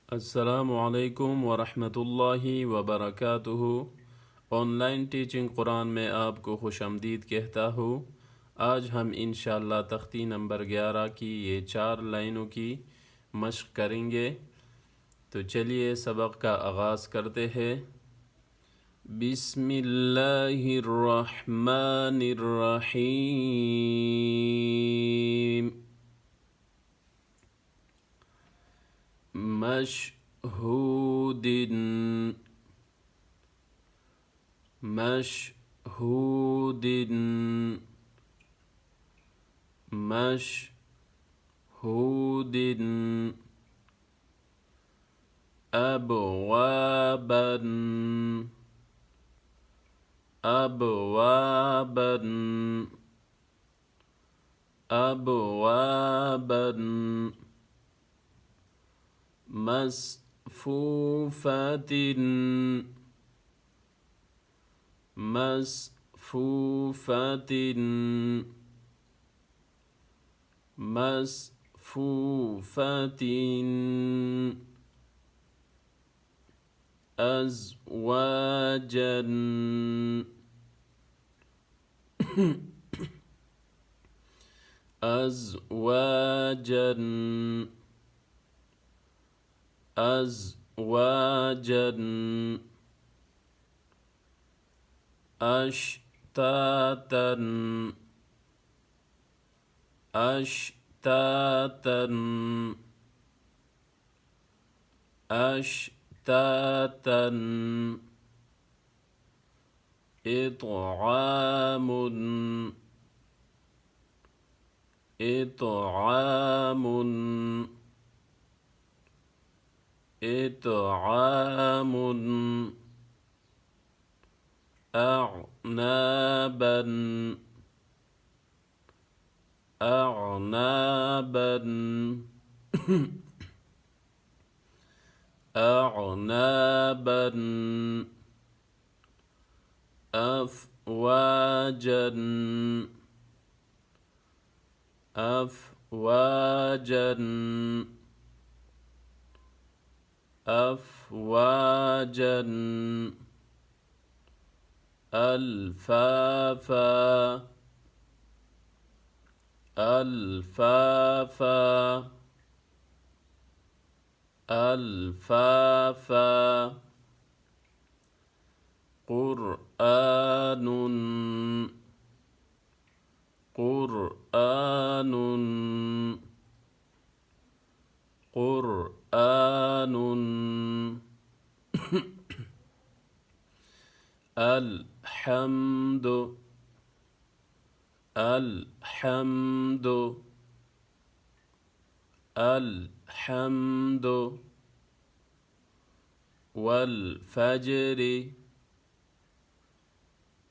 अस्सलामुअलैकुम वरहमतुल्लाहि वबरकातुहू। Online teaching Quran में आपको खुशामदीद कहता हूँ। आज हम इंशाअल्लाह तख्ती नंबर 11 की ये 4 लाइनों की मश्क करेंगे। तो चलिए सबक का आगाज़ करते हैं। बिस्मिल्लाहिर्रहमानिर्रहीम। मशहूदिन मशहूदिन मशहूदिन अबवाबन अबवाबन अबवाबन मसफूफतिन मसफूफतिन मसफूफतिन अज़वाजन अज़वाजन अज़वाजन अश्तातन अश्तातन अश्तातन इत्आमुन इत्आमुन इत्आमुन अअनाबन अअनाबन अअनाबन अफ़वाजन अफ़वाजन अफ़वाजन अल्फ़ाफ़ा अल्फ़ाफ़ा अल्फ़ाफ़ा क़ुरआनुन क़ुरआनुन क़ुरआनुन अल्हम्दु अल्हम्दु अल्हम्दु वल्फज्रि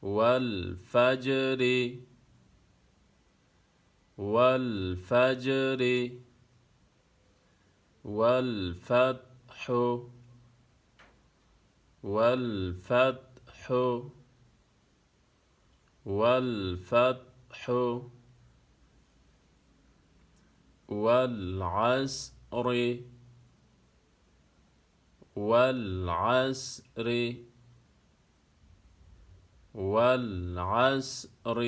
वल्फज्रि वल्फज्रि वल्फत्ह वल्फत्ह वल्फत्ह वल्अस्र वल्अस्र वल्अस्र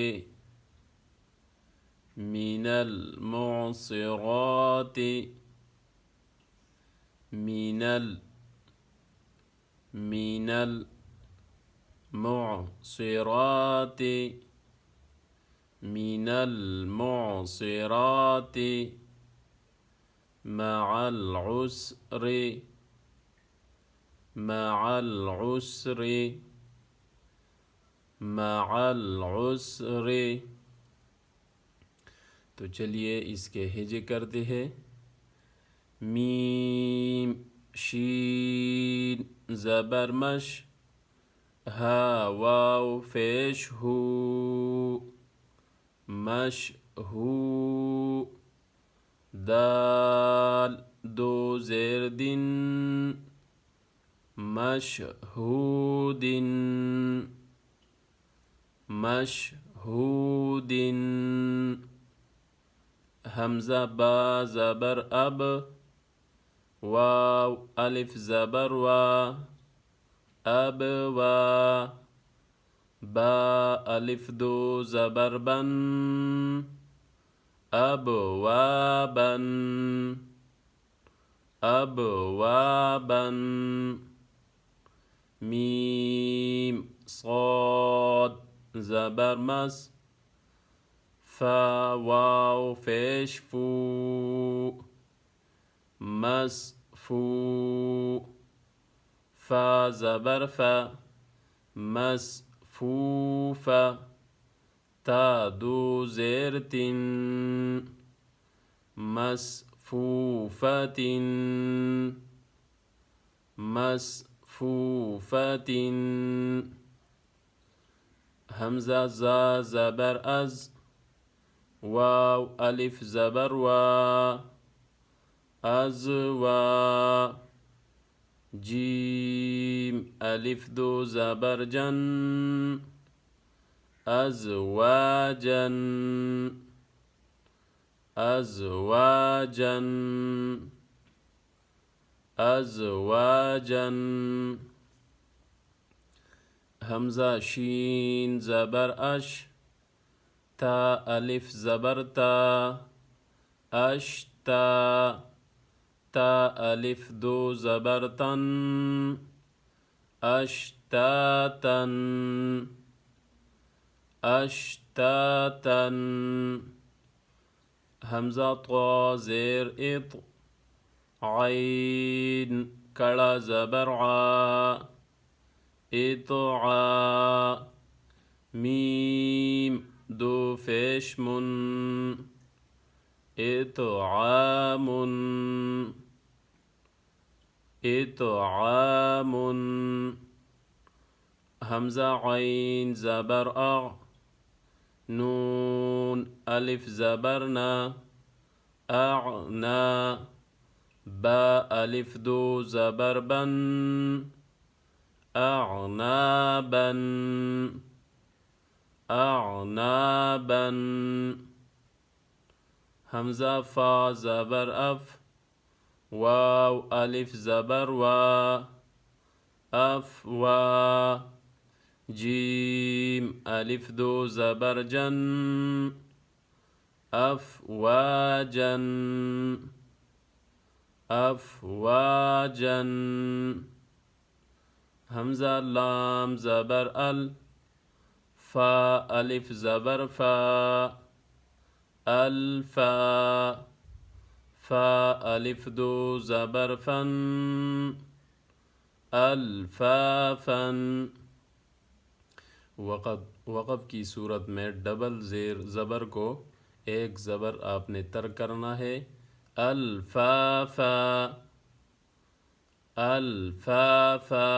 मिनल मुअस्सिराति मिनल मिनल मुअस्सिराति मिनल मुअस्सिराति मअल उस्रि मअल उस्रि मअल उस्रि। तो चलिए इसके हिजे करते हैं। मीम शीन ज़बरमश हा वाव पेश हू मशहू दाल दो ज़ेर दिन मशहूदिन मशहूदिन हमज़ा बा ज़बर अब واو ألف زبر وا أبوا با ألف دو زبر بن أبوابا أبوابا ميم صاد زبر مس فا واو فيش فو مسفو فا زبر فا مسفوفة تا دو زيرتن مسفوفة مسفوفة همزة زا زبر أز واو ألف زبر وا أزوا جيم ألف دو زبر جن أزواجا أزواجا أزواجا همزة شين زبر أش تا ألف زبر تا أشتا تا ألف دو زبر تن أشتاتا أشتاتا همزة طا زير إط عين كلا زبر عا إطعا ميم دو فشمن إطعام إطعام همزة عين زبر أغ نون ألف زبرنا أعنا با ألف دو زبر بن أعنابا أعنابا همزة فا زبر أف واو ألف زبر وا أفوا جيم ألف دو زبر جن أفواجا أفواجا همزة لام زبر ال فا ألف زبر فا ألفا فا ألف دو زبر فن ألفافا वक़फ़ की सूरत में डबल ज़ेर ज़बर को एक ज़बर आपने तर्क करना है। अल्फाफा अल्फाफा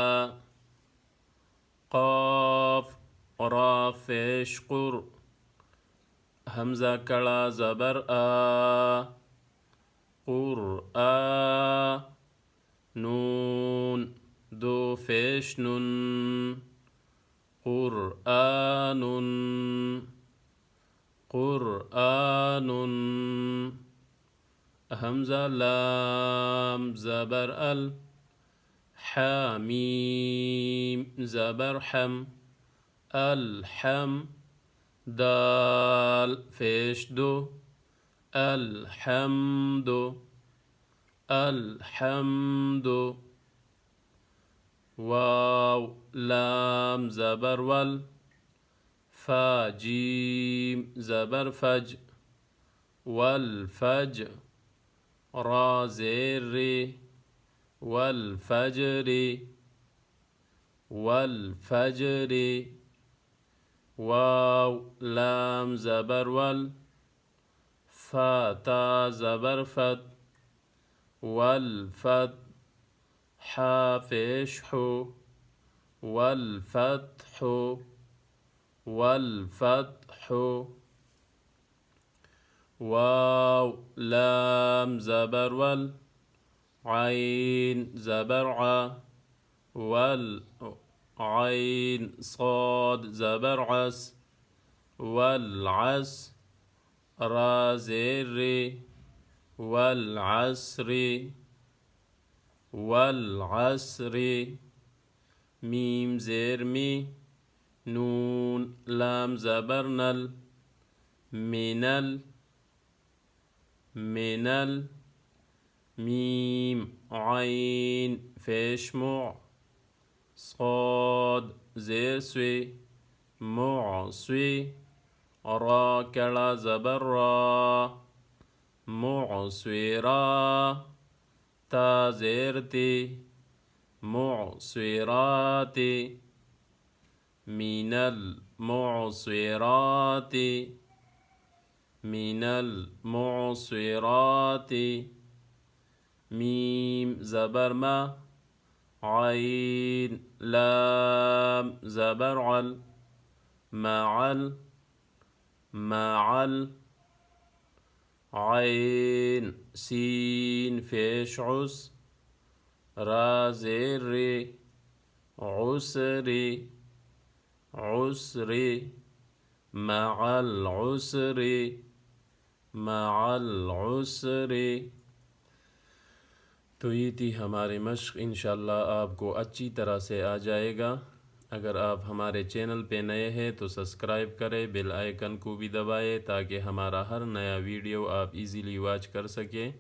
क़ाफ़ रा पेश क़ुर हमज़ा कड़ा ज़बर आ क़ुरआ नून दो पेश नुन قرآن قرآن همزة لام زبر ال حميم زبر حم الحم دال فيش دو الحمد الحمد واو لام زبر ول فا جيم زبر فج والفج را زير ري والفجر والفجر واو لام زبر ول فا تا زبر فت والفت حا فيش حو والفتح والفتح واو لام زبر ول عين زبر ع والعين صاد زبر عس والعس را زير والعسر वल अस्रि मीम ज़ेर मी नून लाम ज़बर नल मिनल मिनल मीम आइन फेशमु صاد ज़ेर स्वी मुअस्वी रा कड़ा ज़बर रा मुअस्विरा ता ज़ेर ती मुअस्विराती मिनल मुअस्विराती मिनल मुअस्विराती मीम ज़बर मा आइन लाम ज़बर अल मअल मअल आइन सीन फेश उस रा ज़ेर रे उसरी उसरी मअल उसरी मअल उसरी। तो ये थी हमारी मश्क, इंशाअल्लाह आपको अच्छी तरह से आ जाएगा। अगर आप हमारे चैनल पे नए हैं तो सब्सक्राइब करें, बेल आइकन को भी दबाएं ताकि हमारा हर नया वीडियो आप इजीली वॉच कर सकें।